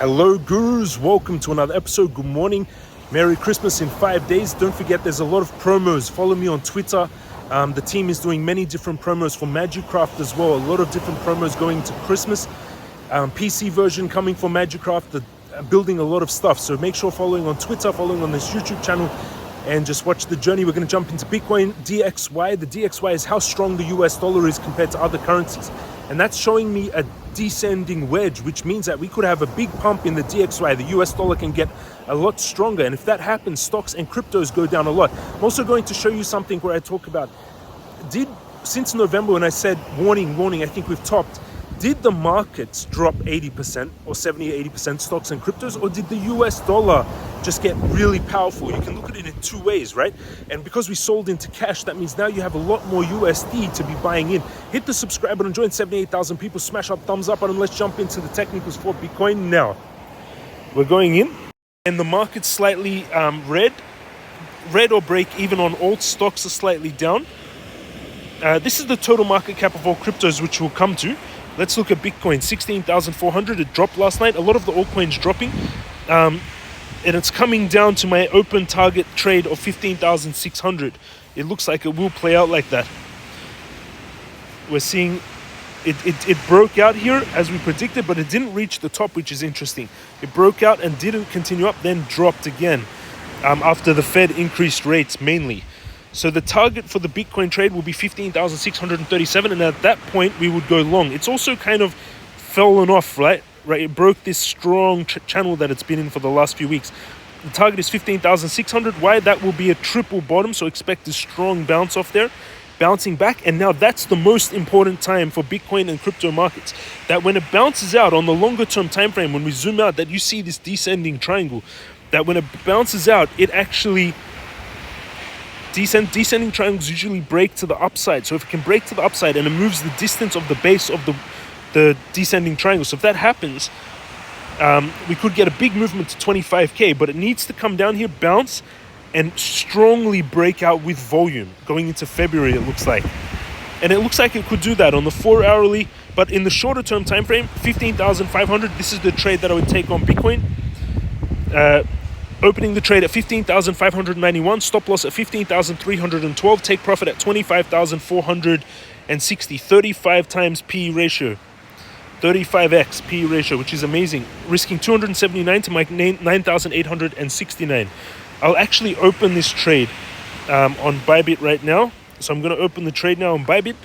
Hello gurus, welcome to another episode. Good morning, Merry Christmas in 5 days. Don't forget there's a lot of promos. Follow me on Twitter. The team is doing many different promos for Magicraft as well. A lot of different promos going to Christmas. PC version coming for Magicraft, building a lot of stuff. So make sure following on Twitter, following on this YouTube channel, and just watch the journey. We're going to jump into Bitcoin DXY. The DXY is how strong the US dollar is compared to other currencies. And that's showing me a descending wedge, which means that we could have a big pump in the DXY. The US dollar can get a lot stronger. And if that happens, stocks and cryptos go down a lot. I'm also going to show you something where I talk about, since November when I said warning, I think we've topped. Did the markets drop 80% or 70, 80% stocks and cryptos, or did the US dollar just get really powerful? You can look at it in two ways, right? And because we sold into cash, that means now you have a lot more USD to be buying in. Hit the subscribe button, join 78,000 people, smash up thumbs up button. Let's jump into the technicals for Bitcoin now. We're going in, and the market's slightly red or break even on all stocks are slightly down. This is the total market cap of all cryptos, which we'll come to. Let's look at Bitcoin, 16,400. It dropped last night. A lot of the altcoins dropping. And it's coming down to my open target trade of 15,600. It looks like it will play out like that. We're seeing it broke out here as we predicted, but it didn't reach the top, which is interesting. It broke out and didn't continue up, then dropped again after the Fed increased rates mainly. So the target for the Bitcoin trade will be 15,637, and at that point we would go long. It's also kind of fallen off, right? It broke this strong channel that it's been in for the last few weeks. The target is 15,600. Why? That will be a triple bottom, so expect a strong bounce off there, bouncing back. And now that's the most important time for Bitcoin and crypto markets, that when it bounces out on the longer term time frame, when we zoom out, that you see this descending triangle, that when it bounces out, it actually descending triangles usually break to the upside. So if it can break to the upside and it moves the distance of the base of the descending triangle, so if that happens, we could get a big movement to 25k, but it needs to come down here, bounce, and strongly break out with volume going into February, it looks like. And it looks like it could do that on the 4 hourly, but in the shorter term time frame, 15,500, this is the trade that I would take on Bitcoin. Opening the trade at 15,591, stop loss at 15,312, take profit at 25,460, 35 times P ratio, 35x P ratio, which is amazing. Risking 279 to my 9,869. I'll actually open this trade on Bybit right now. So I'm going to open the trade now on Bybit.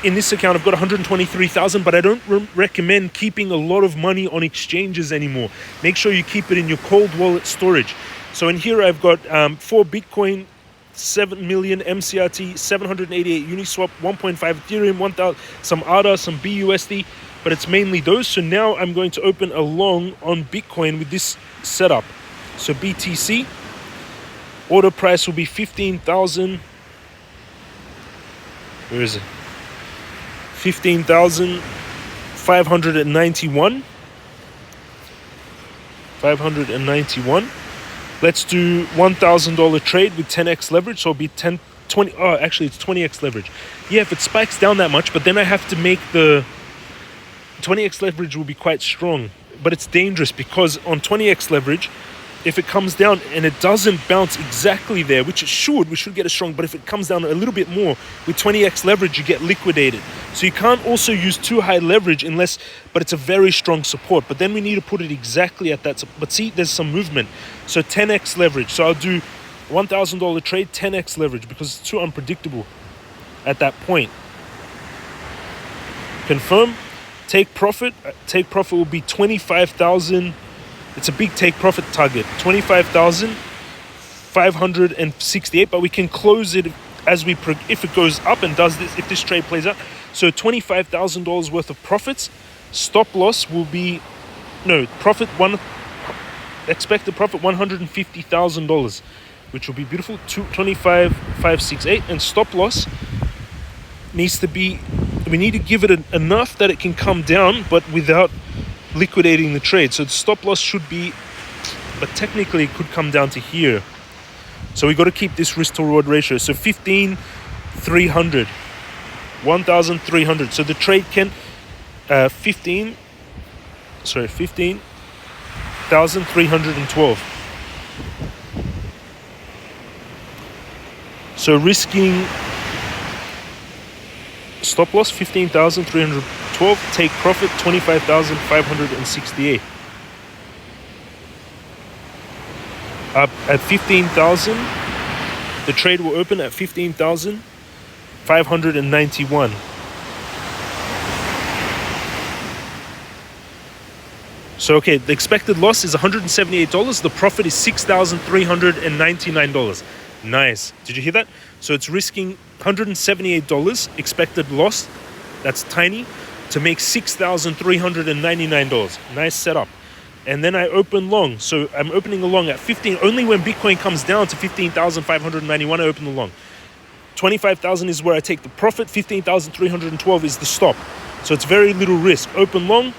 In this account, I've got 123,000, but I don't recommend keeping a lot of money on exchanges anymore. Make sure you keep it in your cold wallet storage. So in here, I've got 4 Bitcoin, 7 million MCRT, 788 Uniswap, 1.5 Ethereum, 1,000, some ADA, some BUSD, but it's mainly those. So now I'm going to open a long on Bitcoin with this setup. So BTC, order price will be 15,000. Where is it? 15,591. 591. Let's do $1,000 trade with 10x leverage. So it'll be 20. Oh, actually, it's 20x leverage. Yeah, if it spikes down that much, but then I have to make the 20x leverage will be quite strong. But it's dangerous because on 20x leverage, if it comes down and it doesn't bounce exactly there, which it should, we should get a strong, but if it comes down a little bit more, with 20x leverage, you get liquidated. So you can't also use too high leverage but it's a very strong support. But then we need to put it exactly at that. But see, there's some movement. So 10x leverage. So I'll do $1,000 trade, 10x leverage, because it's too unpredictable at that point. Confirm, take profit. Take profit will be 25,000. It's a big take profit target, 25,568, but we can close it if it goes up and does this, if this trade plays out. So $25,000 worth of profits. Stop loss will be, expected profit $150,000, which will be beautiful, 25,568, and stop loss needs to be, we need to give it enough that it can come down, but without liquidating the trade. So the stop loss should be, but technically it could come down to here. So we got to keep this risk to reward ratio. So 1,300. So the trade can 15 15,312. So risking stop loss 15,312, take profit 25,568. Up at 15,000, the trade will open at 15,591. So okay, the expected loss is $178. The profit is $6,399. Nice. Did you hear that? So it's risking $178 expected loss. That's tiny, to make $6,399. Nice setup. And then I open long. So I'm opening along at 15. Only when Bitcoin comes down to 15,591, I open the long. 25,000 is where I take the profit. 15,312 is the stop. So it's very little risk. Open long,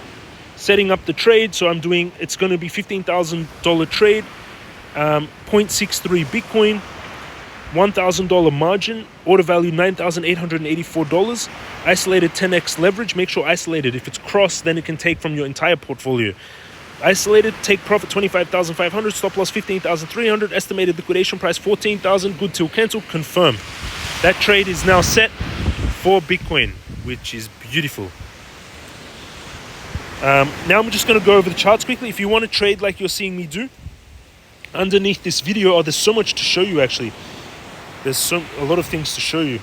setting up the trade. So I'm doing, it's going to be $15,000 trade, 0.63 Bitcoin, $1,000 margin, order value $9,884, isolated 10x leverage. Make sure isolated. If it's crossed, then it can take from your entire portfolio. Isolated, take profit 25,500, stop loss 15,300, estimated liquidation price 14,000, good till cancel, confirm. That trade is now set for Bitcoin, which is beautiful. Now I'm just going to go over the charts quickly. If you want to trade like you're seeing me do, underneath this video, there's so much to show you actually. There's a lot of things to show you.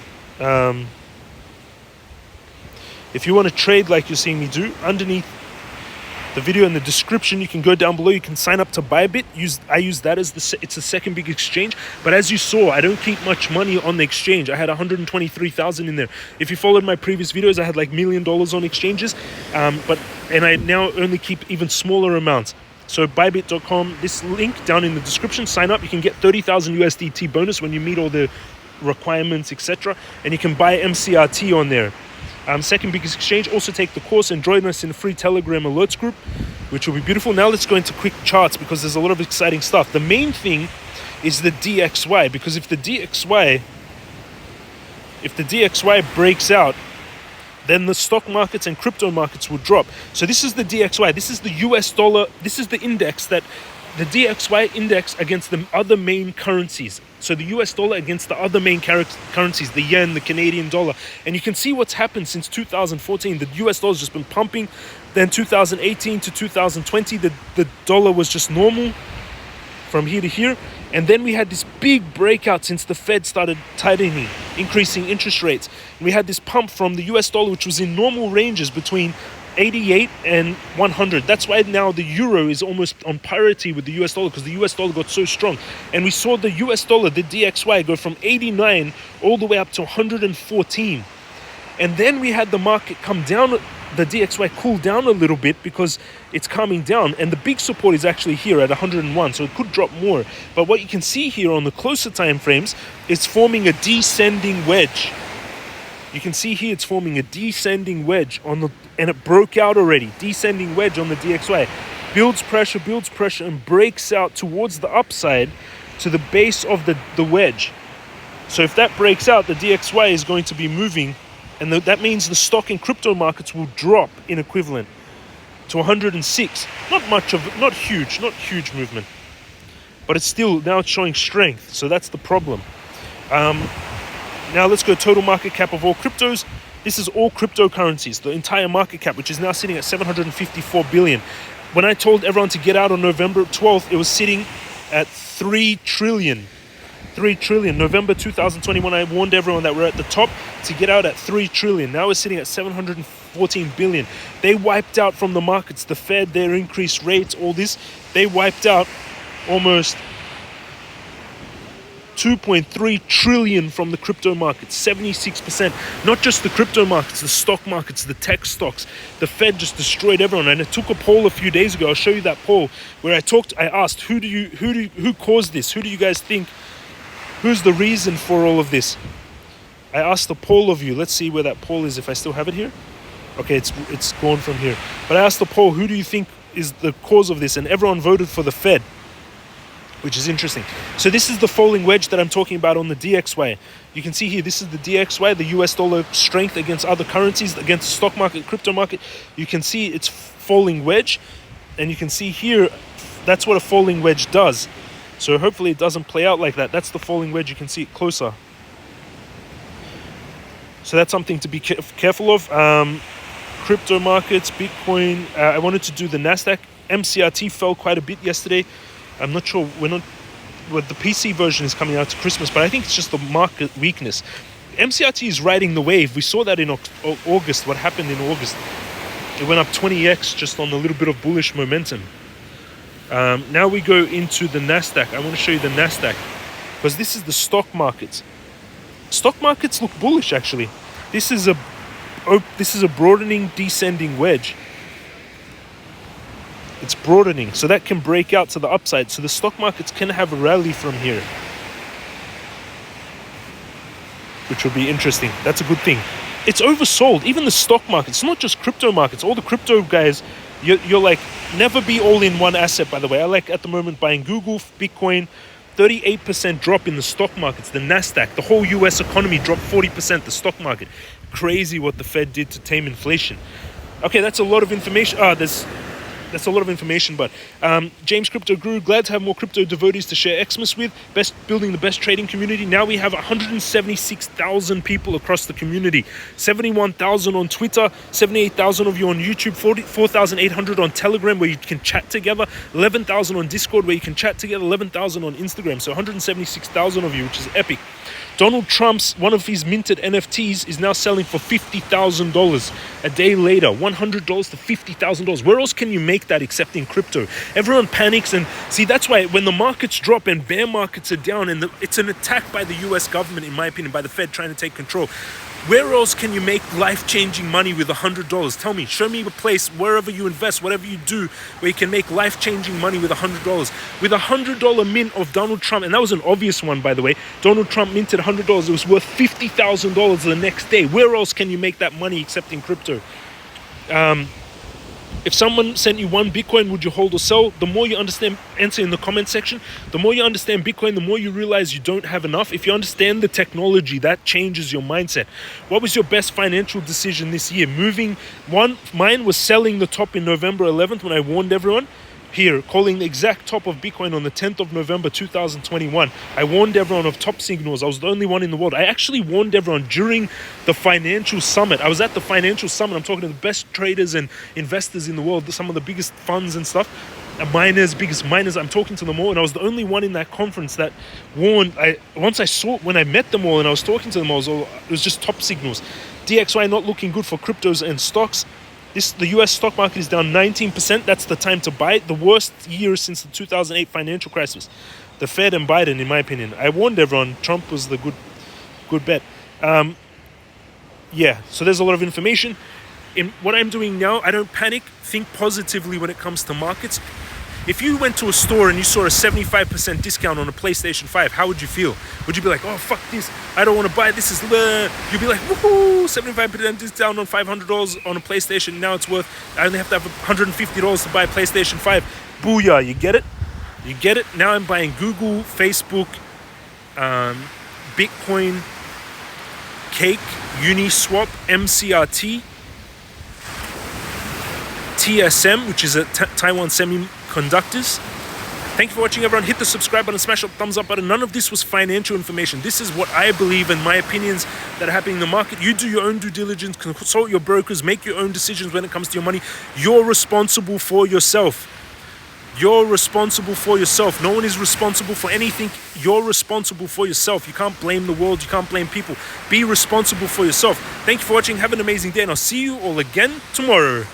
If you want to trade like you're seeing me do, underneath the video in the description, you can go down below. You can sign up to Bybit. I use that as it's the second big exchange. But as you saw, I don't keep much money on the exchange. I had 123,000 in there. If you followed my previous videos, I had like $1 million on exchanges. And I now only keep even smaller amounts. So Bybit.com, this link down in the description, sign up. You can get 30,000 USDT bonus when you meet all the requirements, etc. And you can buy MCRT on there. Second biggest exchange. Also take the course and join us in the free Telegram alerts group, which will be beautiful. Now let's go into quick charts because there's a lot of exciting stuff. The main thing is the DXY, because if the DXY breaks out, then the stock markets and crypto markets will drop. So this is the DXY. This is the US dollar. This is the index, that the DXY index against the other main currencies. So the US dollar against the other main currencies, the yen, the Canadian dollar. And you can see what's happened since 2014. The US dollar's just been pumping. Then 2018 to 2020, the dollar was just normal from here to here. And then we had this big breakout since the Fed started tightening, increasing interest rates. And we had this pump from the US dollar, which was in normal ranges between 88 and 100. That's why now the euro is almost on parity with the US dollar, because the US dollar got so strong. And we saw the US dollar, the DXY, go from 89 all the way up to 114. And then we had the market come down, the DXY cool down a little bit because it's calming down. And the big support is actually here at 101, so it could drop more. But what you can see here on the closer time frames, it's forming a descending wedge. You can see here it's forming a descending wedge and it broke out already. Descending wedge on the DXY. Builds pressure, and breaks out towards the upside to the base of the wedge. So if that breaks out, the DXY is going to be moving, and that means the stock and crypto markets will drop in equivalent to 106. Not huge movement. But it's still, now it's showing strength. So that's the problem. Now let's go total market cap of all cryptos. This is all cryptocurrencies, the entire market cap, which is now sitting at 754 billion. When I told everyone to get out on November 12th, it was sitting at 3 trillion. 3 trillion. November 2021, I warned everyone that we're at the top to get out at 3 trillion. Now we're sitting at 714 billion. They wiped out from the markets, the Fed, their increased rates, all this. They wiped out almost 2.3 trillion from the crypto markets, 76%. Not just the crypto markets, the stock markets, the tech stocks. The Fed just destroyed everyone. And I took a poll a few days ago. I'll show you that poll where I asked, who caused this? Who do you guys think? Who's the reason for all of this? I asked a poll of you. Let's see where that poll is, if I still have it here. Okay, it's gone from here. But I asked the poll, who do you think is the cause of this? And everyone voted for the Fed. which is interesting. So this is the falling wedge that I'm talking about on the DXY. You can see here, this is the DXY, the US dollar strength against other currencies, against the stock market, crypto market. You can see it's falling wedge, and you can see here, that's what a falling wedge does. So hopefully it doesn't play out like that. That's the falling wedge, you can see it closer. So that's something to be careful of. Crypto markets, Bitcoin, I wanted to do the NASDAQ. MCRT fell quite a bit yesterday. I'm not sure, the PC version is coming out to Christmas, but I think it's just the market weakness. MCRT is riding the wave. We saw that in August, what happened in August. It went up 20x just on a little bit of bullish momentum. Now we go into the NASDAQ. I want to show you the NASDAQ because this is the stock markets. Stock markets look bullish actually. This is a broadening descending wedge. It's broadening, so that can break out to the upside. So the stock markets can have a rally from here, which will be interesting. That's a good thing. It's oversold. Even the stock market. It's not just crypto markets. All the crypto guys, you're like, never be all in one asset, by the way. I like at the moment buying Google, Bitcoin. 38% drop in the stock markets. The NASDAQ, the whole US economy dropped 40%. The stock market. Crazy what the Fed did to tame inflation. Okay, that's a lot of information. That's a lot of information, but James Crypto Guru, glad to have more crypto devotees to share Xmas with. Building the best trading community. Now we have 176,000 people across the community. 71,000 on Twitter, 78,000 of you on YouTube, 4,800 on Telegram where you can chat together, 11,000 on Discord where you can chat together, 11,000 on Instagram. So 176,000 of you, which is epic. Donald Trump's, one of his minted NFTs is now selling for $50,000 a day later. $100 to $50,000. Where else can you make that except in crypto? Everyone panics, and see, that's why when the markets drop and bear markets are down, and it's an attack by the US government, in my opinion, by the Fed trying to take control. Where else can you make life-changing money with $100? Tell me, show me a place, wherever you invest, whatever you do, where you can make life-changing money with $100. With $100 mint of Donald Trump, and that was an obvious one, by the way. Donald Trump minted $100. It was worth $50,000 the next day. Where else can you make that money except in crypto? If someone sent you one Bitcoin, would you hold or sell? The more you understand, answer in the comment section. The more you understand Bitcoin, the more you realize you don't have enough. If you understand the technology, that changes your mindset. What was your best financial decision this year? Mine was selling the top in November 11th when I warned everyone. Here, calling the exact top of Bitcoin on the 10th of November 2021. I warned everyone of top signals. I was the only one in the world. I actually warned everyone during the financial summit. I was at the financial summit. I'm talking to the best traders and investors in the world, some of the biggest funds and stuff, biggest miners. I'm talking to them all, and I was the only one in that conference that warned. When I met them all and I was talking to them all, it was just top signals. DXY not looking good for cryptos and stocks. The US stock market is down 19%. That's the time to buy it. The worst year since the 2008 financial crisis. The Fed and Biden, in my opinion. I warned everyone Trump was the good bet. So there's a lot of information. In what I'm doing now, I don't panic. Think positively when it comes to markets. If you went to a store and you saw a 75% discount on a PlayStation 5, how would you feel? Would you be like, oh, fuck this, I don't want to buy it, this is... You'd be like, woohoo, 75% discount on $500 on a PlayStation, now it's worth... I only have to have $150 to buy a PlayStation 5. Booyah, you get it? You get it? Now I'm buying Google, Facebook, Bitcoin, Cake, Uniswap, MCRT, TSM, which is a Taiwan Semiconductors. Thank you for watching, everyone. Hit the subscribe button, smash that thumbs up button. None of this was financial information. This is what I believe and my opinions that are happening in the market. You do your own due diligence, consult your brokers, make your own decisions when it comes to your money. You're responsible for yourself. You're responsible for yourself. No one is responsible for anything. You're responsible for yourself. You can't blame the world. You can't blame people. Be responsible for yourself. Thank you for watching. Have an amazing day, and I'll see you all again tomorrow.